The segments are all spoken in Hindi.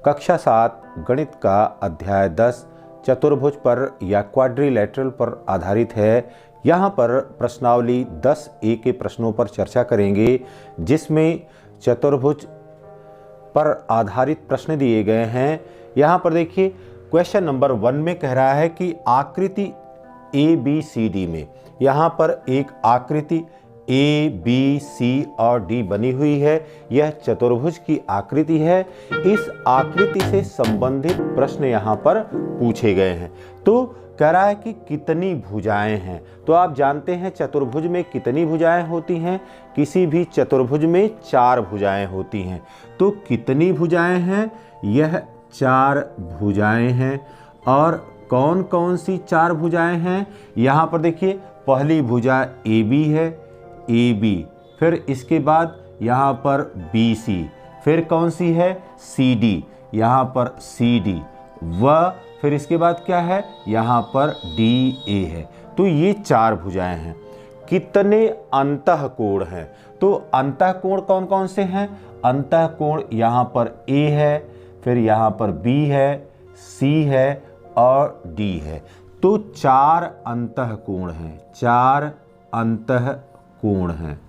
कक्षा 7 गणित का अध्याय 10 चतुर्भुज पर या क्वाड्रिलेटरल पर आधारित है। यहाँ पर प्रश्नावली 10A के प्रश्नों पर चर्चा करेंगे, जिसमें चतुर्भुज पर आधारित प्रश्न दिए गए हैं। यहाँ पर देखिए, क्वेश्चन नंबर 1 में कह रहा है कि आकृति ABCD में यहाँ पर एक आकृति ABC और D बनी हुई है। यह चतुर्भुज की आकृति है। इस आकृति से संबंधित प्रश्न यहाँ पर पूछे गए हैं। तो कह रहा है कि कितनी भुजाएं हैं। तो आप जानते हैं चतुर्भुज में कितनी भुजाएं होती हैं। किसी भी चतुर्भुज में 4 भुजाएं होती हैं। तो कितनी भुजाएं हैं? यह 4 भुजाएं हैं। और कौन कौन सी 4 भुजाएं हैं? यहाँ पर देखिए, पहली भुजा AB है, AB, फिर इसके बाद यहाँ पर BC, फिर कौन सी है? CD, यहाँ पर CD, फिर इसके बाद क्या है? यहाँ पर DA है। तो ये 4 भुजाएं हैं। कितने अंतःकोण हैं? तो अंतःकोण कौन कौन से हैं? अंतःकोण यहाँ पर A है, फिर यहाँ पर B है, C है और D है। तो 4 अंतःकोण हैं। 4 अंतःकोण हैं।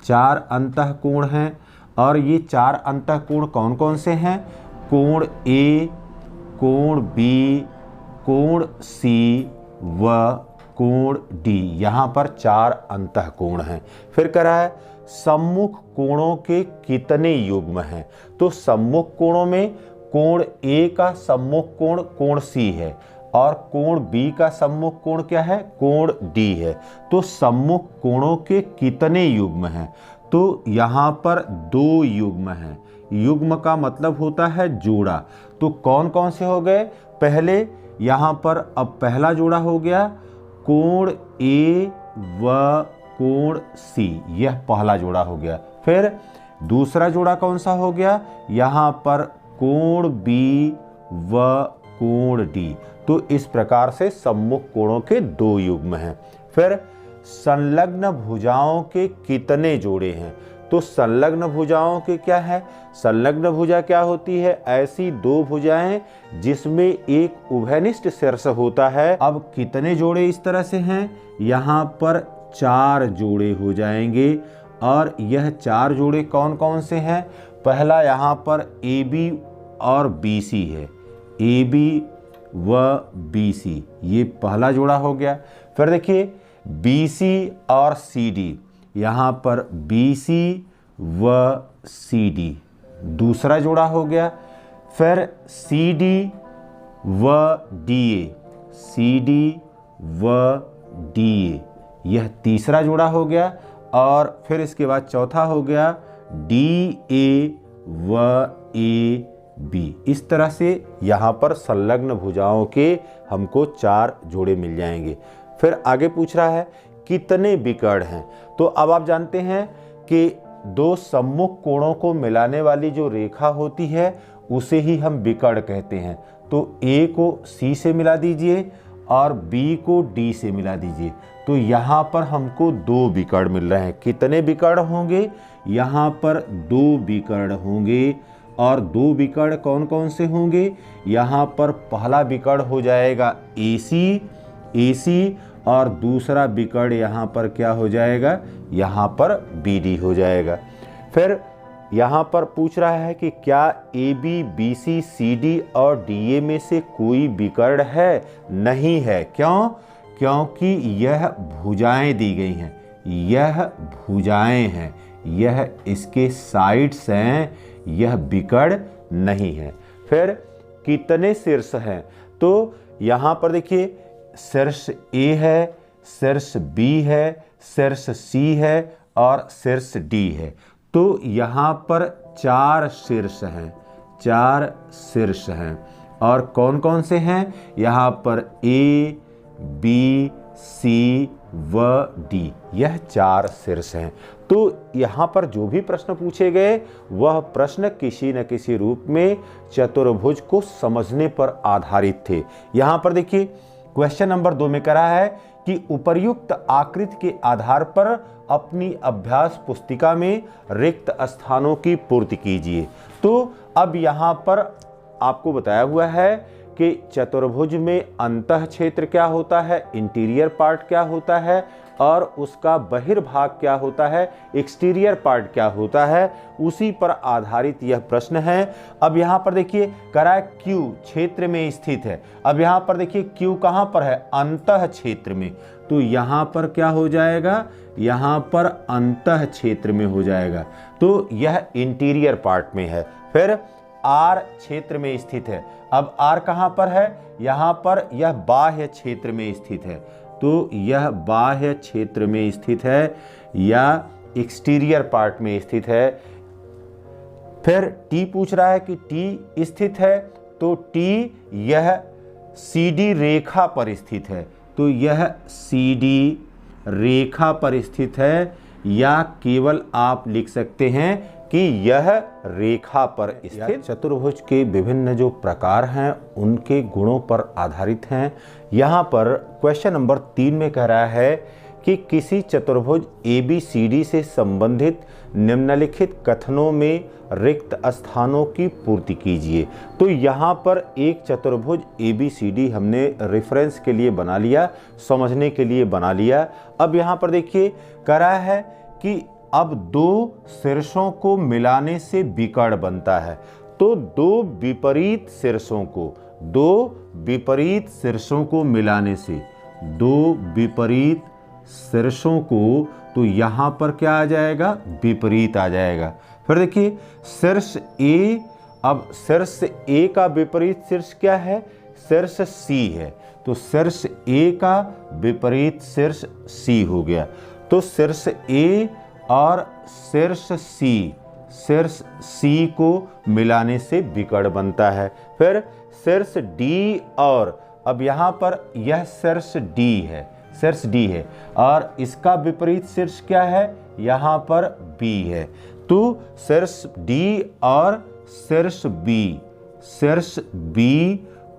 4 अंतःकोण हैं। और ये 4 अंतःकोण कौन कौन से हैं? कोण A, कोण B, कोण C व कोण D। यहाँ पर 4 अंतःकोण हैं। फिर कह रहा है सम्मुख कोणों के कितने युग्म हैं? तो सम्मुख कोणों में कोण A का सम्मुख कोण कोण C है और कोण B का सम्मुख कोण क्या है? कोण D है। तो सम्मुख कोणों के कितने युग्म हैं? तो यहाँ पर 2 युग्म हैं। युग्म का मतलब होता है जोड़ा। तो कौन कौन से हो गए? पहले यहाँ पर अब पहला जोड़ा हो गया कोण A व कोण C, यह पहला जोड़ा हो गया। फिर दूसरा जोड़ा कौन सा हो गया? यहाँ पर कोण B व कोण D। तो इस प्रकार से सम्मुख कोणों के 2 युग्म हैं। फिर संलग्न भुजाओं के कितने जोड़े हैं? तो संलग्न भुजाओं के क्या है? संलग्न भुजा क्या होती है? ऐसी 2 भुजाएं जिसमें एक उभयनिष्ठ शीर्ष होता है। अब कितने जोड़े इस तरह से हैं? यहाँ पर 4 जोड़े हो जाएंगे। और यह 4 जोड़े कौन कौन से हैं? पहला यहाँ पर AB और BC है। AB व BC, ये पहला जोड़ा हो गया। फिर देखिए BC और CD, यहाँ पर BC व CD दूसरा जोड़ा हो गया। फिर CD व DA, CD व DA, यह तीसरा जोड़ा हो गया। और फिर इसके बाद चौथा हो गया DA व AB। इस तरह से यहाँ पर संलग्न भुजाओं के हमको 4 जोड़े मिल जाएंगे। फिर आगे पूछ रहा है कितने विकर्ण हैं। तो अब आप जानते हैं कि 2 सम्मुख कोणों को मिलाने वाली जो रेखा होती है उसे ही हम विकर्ण कहते हैं। तो A को C से मिला दीजिए और B को D से मिला दीजिए। तो यहाँ पर हमको 2 विकर्ण मिल रहे हैं। कितने विकर्ण होंगे? यहाँ पर 2 विकर्ण होंगे। और 2 विकर्ण कौन कौन से होंगे? यहाँ पर पहला विकर्ण हो जाएगा AC, और दूसरा विकर्ण यहाँ पर क्या हो जाएगा? यहाँ पर BD हो जाएगा। फिर यहाँ पर पूछ रहा है कि क्या AB, BC, CD और DA में से कोई विकर्ण है? नहीं है। क्यों? क्योंकि यह भुजाएं दी गई हैं। यह भुजाएं हैं, यह इसके साइड्स हैं, यह विकर्ण नहीं है। फिर कितने शीर्ष हैं? तो यहाँ पर देखिए, शीर्ष A है, शीर्ष B है, शीर्ष C है और शीर्ष D है। तो यहाँ पर 4 शीर्ष हैं। 4 शीर्ष हैं। और कौन कौन से हैं? यहाँ पर A, B, C व D, यह 4 शीर्ष हैं। तो यहाँ पर जो भी प्रश्न पूछे गए वह प्रश्न किसी न किसी रूप में चतुर्भुज को समझने पर आधारित थे। यहाँ पर देखिए क्वेश्चन नंबर 2 में करा है कि उपर्युक्त आकृति के आधार पर अपनी अभ्यास पुस्तिका में रिक्त स्थानों की पूर्ति कीजिए। तो अब यहाँ पर आपको बताया हुआ है कि चतुर्भुज में अंतः क्षेत्र क्या होता है, इंटीरियर पार्ट क्या होता है, और उसका बहिर्भाग क्या होता है, एक्सटीरियर पार्ट क्या होता है, उसी पर आधारित यह प्रश्न है। अब यहाँ पर देखिए करा Q क्षेत्र में स्थित है। अब यहाँ पर देखिए Q कहाँ पर है, अंतः क्षेत्र में, तो यहाँ पर क्या हो जाएगा, यहाँ पर अंतः क्षेत्र में हो जाएगा, तो यह इंटीरियर पार्ट में है। फिर R क्षेत्र में स्थित है। अब R कहाँ पर है, यहाँ पर यह बाह्य क्षेत्र में स्थित है, तो यह बाह्य क्षेत्र में स्थित है या एक्सटीरियर पार्ट में स्थित है। फिर T पूछ रहा है कि T स्थित है, तो T यह CD रेखा पर स्थित है, तो यह CD रेखा पर स्थित है, या केवल आप लिख सकते हैं कि यह रेखा पर स्थित। चतुर्भुज के विभिन्न जो प्रकार हैं उनके गुणों पर आधारित हैं। यहाँ पर क्वेश्चन नंबर 3 में कह रहा है कि किसी चतुर्भुज ABCD से संबंधित निम्नलिखित कथनों में रिक्त स्थानों की पूर्ति कीजिए। तो यहाँ पर एक चतुर्भुज ABCD हमने रेफरेंस के लिए बना लिया, समझने के लिए बना लिया। अब यहाँ पर देखिए कह रहा है कि अब दो शीर्षों को मिलाने से विकर्ण बनता है, तो दो विपरीत शीर्षों को मिलाने से, दो विपरीत शीर्षों को, तो यहाँ पर क्या आ जाएगा, विपरीत आ जाएगा। फिर देखिए शीर्ष A, अब शीर्ष A का विपरीत शीर्ष क्या है, शीर्ष C है, तो शीर्ष A का विपरीत शीर्ष C हो गया, तो शीर्ष A और शीर्ष C को मिलाने से विकर्ण बनता है। फिर शीर्ष D, और अब यहाँ पर यह शीर्ष D है और इसका विपरीत शीर्ष क्या है, यहाँ पर B है, तो शीर्ष D और शीर्ष B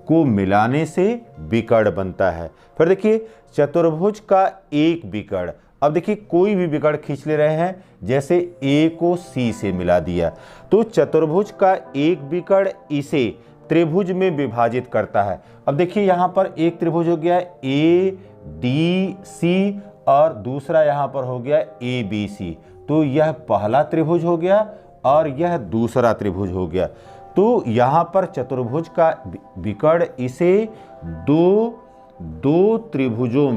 को मिलाने से विकर्ण बनता है। फिर देखिए चतुर्भुज का एक विकर्ण, अब देखिए कोई भी विकर्ण खींच ले रहे हैं, जैसे A को C से मिला दिया, तो चतुर्भुज का एक विकर्ण इसे त्रिभुज में विभाजित करता है। अब देखिए यहाँ पर एक त्रिभुज हो गया ADC और दूसरा यहाँ पर हो गया ABC, तो यह पहला त्रिभुज हो गया और यह दूसरा त्रिभुज हो गया। तो यहाँ पर चतुर्भुज का विकर्ण इसे दो त्रिभुजों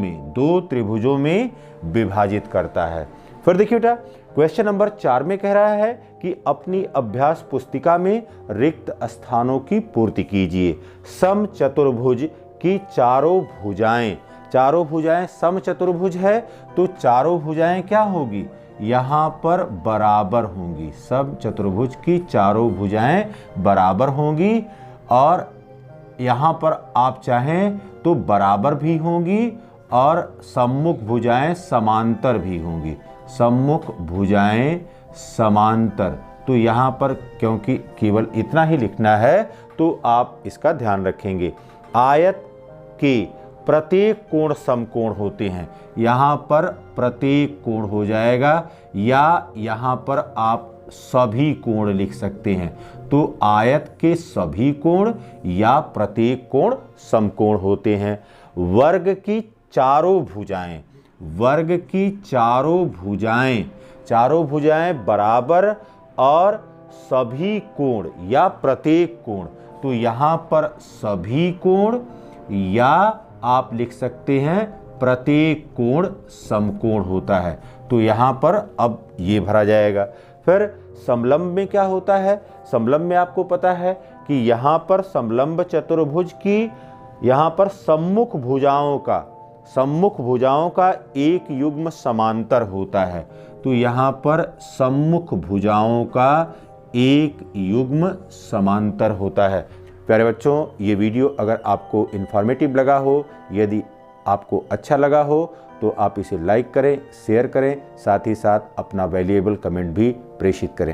में विभाजित करता है। फिर देखिए बेटा क्वेश्चन नंबर 4 में कह रहा है कि अपनी अभ्यास पुस्तिका में रिक्त स्थानों की पूर्ति कीजिए। समचतुर्भुज की चारों भुजाएं समचतुर्भुज है, तो चारों भुजाएं क्या होगी, यहाँ पर बराबर होंगी। समचतुर्भुज की चारों भुजाएं बराबर होंगी और यहाँ पर आप चाहें तो बराबर भी होंगी और सम्मुख भुजाएं समांतर भी होंगी। सम्मुख भुजाएं समांतर, तो यहाँ पर क्योंकि केवल इतना ही लिखना है तो आप इसका ध्यान रखेंगे। आयत के प्रत्येक कोण समकोण होते हैं, यहाँ पर प्रत्येक कोण हो जाएगा या यहाँ पर आप सभी कोण लिख सकते हैं, तो आयत के सभी कोण या प्रत्येक कोण समकोण होते हैं। वर्ग की चारों भुजाएं बराबर और सभी कोण या प्रत्येक कोण, तो यहाँ पर सभी कोण या आप लिख सकते हैं प्रत्येक कोण समकोण होता है, तो यहाँ पर अब ये भरा जाएगा। फिर समलंब में क्या होता है, समलंब में आपको पता है कि यहाँ पर समलंब चतुर्भुज की, यहाँ पर सम्मुख भुजाओं का एक युग्म समांतर होता है, तो यहाँ पर सम्मुख भुजाओं का एक युग्म समांतर होता है। प्यारे बच्चों, ये वीडियो अगर आपको इन्फॉर्मेटिव लगा हो, यदि आपको अच्छा लगा हो तो आप इसे लाइक करें, शेयर करें, साथ ही साथ अपना वैल्यूएबल कमेंट भी प्रेषित करें।